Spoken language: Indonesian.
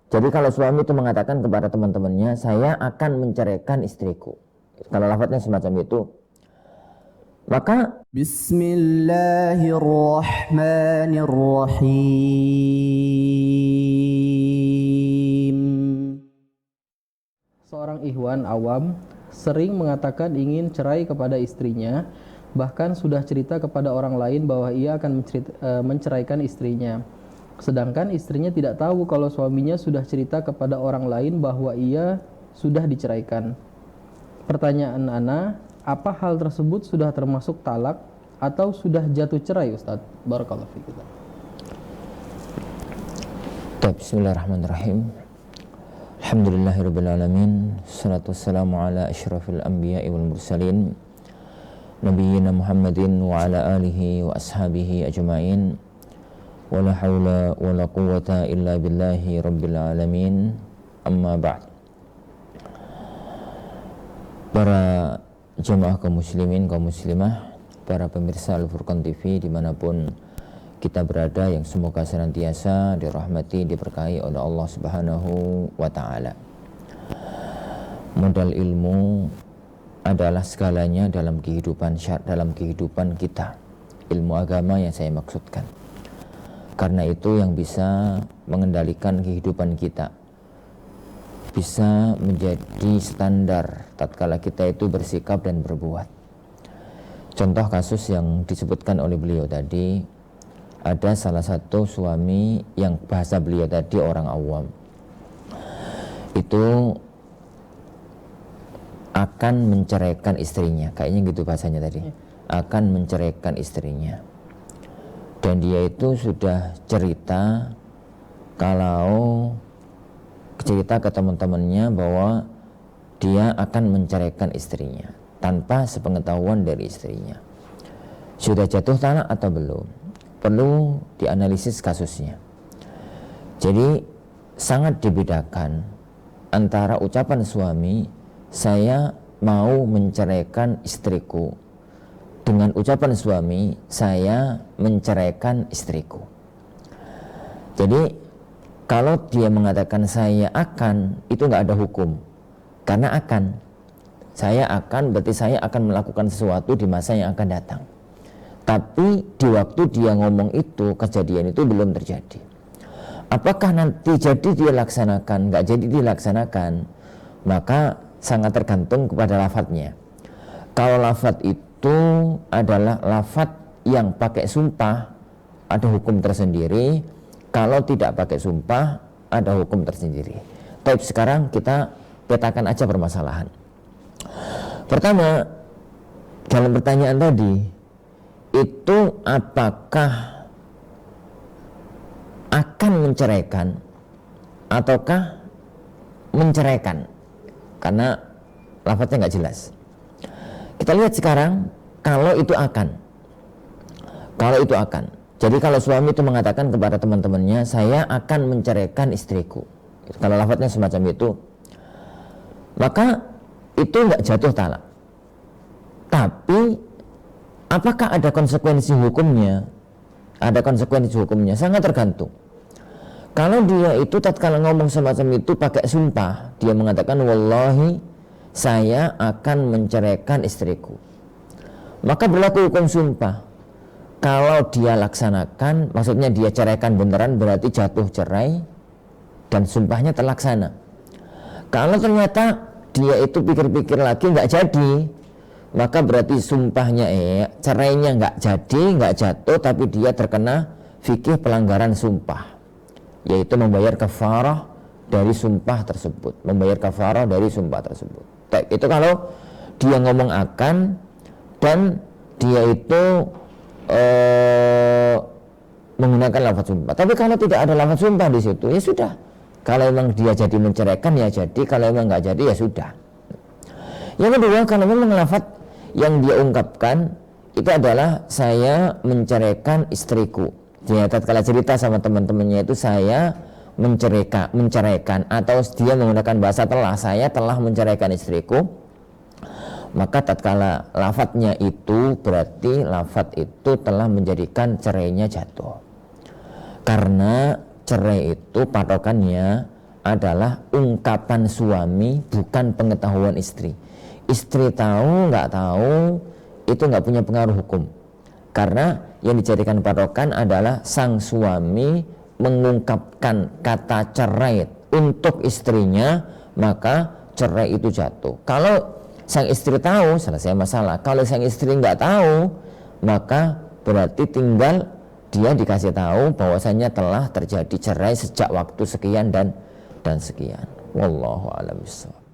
Jadi kalau suami itu mengatakan kepada teman-temannya, saya akan menceraikan istriku. Kalau lafadznya semacam itu, maka Bismillahirrahmanirrahim. Seorang ikhwan awam sering mengatakan ingin cerai kepada istrinya, bahkan sudah cerita kepada orang lain bahwa ia akan menceraikan istrinya. Sedangkan istrinya tidak tahu kalau suaminya sudah cerita kepada orang lain bahwa ia sudah diceraikan. Pertanyaan Ana, apa hal tersebut sudah termasuk talak atau sudah jatuh cerai, Ustaz? Barakallahu fiik. Bismillahirrahmanirrahim. Alhamdulillahirrabbilalamin. Salatu wassalamu ala ashrafil anbiya'i wal mursalin Nabiyyina Muhammadin wa ala alihi wa ashabihi ajma'in. Wa la hawla wa la quwwata illa billahi rabbil alamin. Amma ba'd. Para jemaah kaum muslimin, kaum muslimah, para pemirsa Al-Furqan TV dimanapun kita berada, yang semoga senantiasa dirahmati, diberkahi oleh Allah Subhanahu wa Ta'ala. Modal ilmu adalah segalanya dalam kehidupan kita. Ilmu agama yang saya maksudkan. Karena itu yang bisa mengendalikan kehidupan kita, bisa menjadi standar tatkala kita itu bersikap dan berbuat. Contoh kasus yang disebutkan oleh beliau tadi, ada salah satu suami yang bahasa beliau tadi orang awam, itu akan menceraikan istrinya, kayaknya gitu bahasanya tadi, akan menceraikan istrinya. Dan dia itu sudah cerita ke teman-temannya bahwa dia akan menceraikan istrinya tanpa sepengetahuan dari istrinya. Sudah jatuh talak atau belum? Perlu dianalisis kasusnya. Jadi sangat dibedakan antara ucapan suami, saya mau menceraikan istriku, dengan ucapan suami, saya menceraikan istriku. Jadi kalau dia mengatakan saya akan, itu nggak ada hukum. Karena akan, saya akan berarti saya akan melakukan sesuatu di masa yang akan datang. Tapi di waktu dia ngomong itu, kejadian itu belum terjadi. Apakah nanti jadi dia laksanakan, nggak jadi dilaksanakan, maka sangat tergantung kepada lafadznya. Kalau lafadz itu adalah lafadz yang pakai sumpah, ada hukum tersendiri. Kalau tidak pakai sumpah, ada hukum tersendiri. Tapi sekarang kita petakan aja permasalahan. Pertama, dalam pertanyaan tadi, itu apakah akan menceraikan ataukah menceraikan? Karena lafadznya nggak jelas. Kita lihat sekarang, kalau itu akan. Jadi kalau suami itu mengatakan kepada teman-temannya, saya akan menceraikan istriku. Kalau lafadznya semacam itu, maka itu nggak jatuh talak. Tapi apakah ada konsekuensi hukumnya? Ada konsekuensi hukumnya, sangat tergantung. Kalau dia itu tatkala ngomong semacam itu pakai sumpah, dia mengatakan wallahi saya akan menceraikan istriku, maka berlaku hukum sumpah. Kalau dia laksanakan, maksudnya dia ceraikan beneran, berarti jatuh cerai dan sumpahnya terlaksana. Kalau ternyata dia itu pikir-pikir lagi nggak jadi, maka berarti sumpahnya cerainya nggak jadi, nggak jatuh, tapi dia terkena fikih pelanggaran sumpah, yaitu membayar kafarah dari sumpah tersebut. Itu kalau dia ngomong akan dan dia itu menggunakan lafaz sumpah. Tapi kalau tidak ada lafaz sumpah di situ, ya sudah. Kalau memang dia jadi menceraikan ya jadi, kalau memang nggak jadi ya sudah. Yang kedua, kalau memang lafaz yang dia ungkapkan itu adalah saya menceraikan istriku. Dia tatkala cerita sama teman-temannya itu saya menceraikan, atau dia menggunakan bahasa telah, saya telah menceraikan istriku. Maka tatkala lafadznya itu berarti lafadz itu telah menjadikan cerainya jatuh. Karena cerai itu patokannya adalah ungkapan suami, bukan pengetahuan istri. Istri tahu nggak tahu itu nggak punya pengaruh hukum, karena yang dijadikan patokan adalah sang suami mengungkapkan kata cerai untuk istrinya, maka cerai itu jatuh. Kalau sang istri tahu, selesai masalah. Kalau sang istri nggak tahu, maka berarti tinggal dia dikasih tahu bahwasanya telah terjadi cerai sejak waktu sekian dan sekian. Wallahu a'lam bishawab.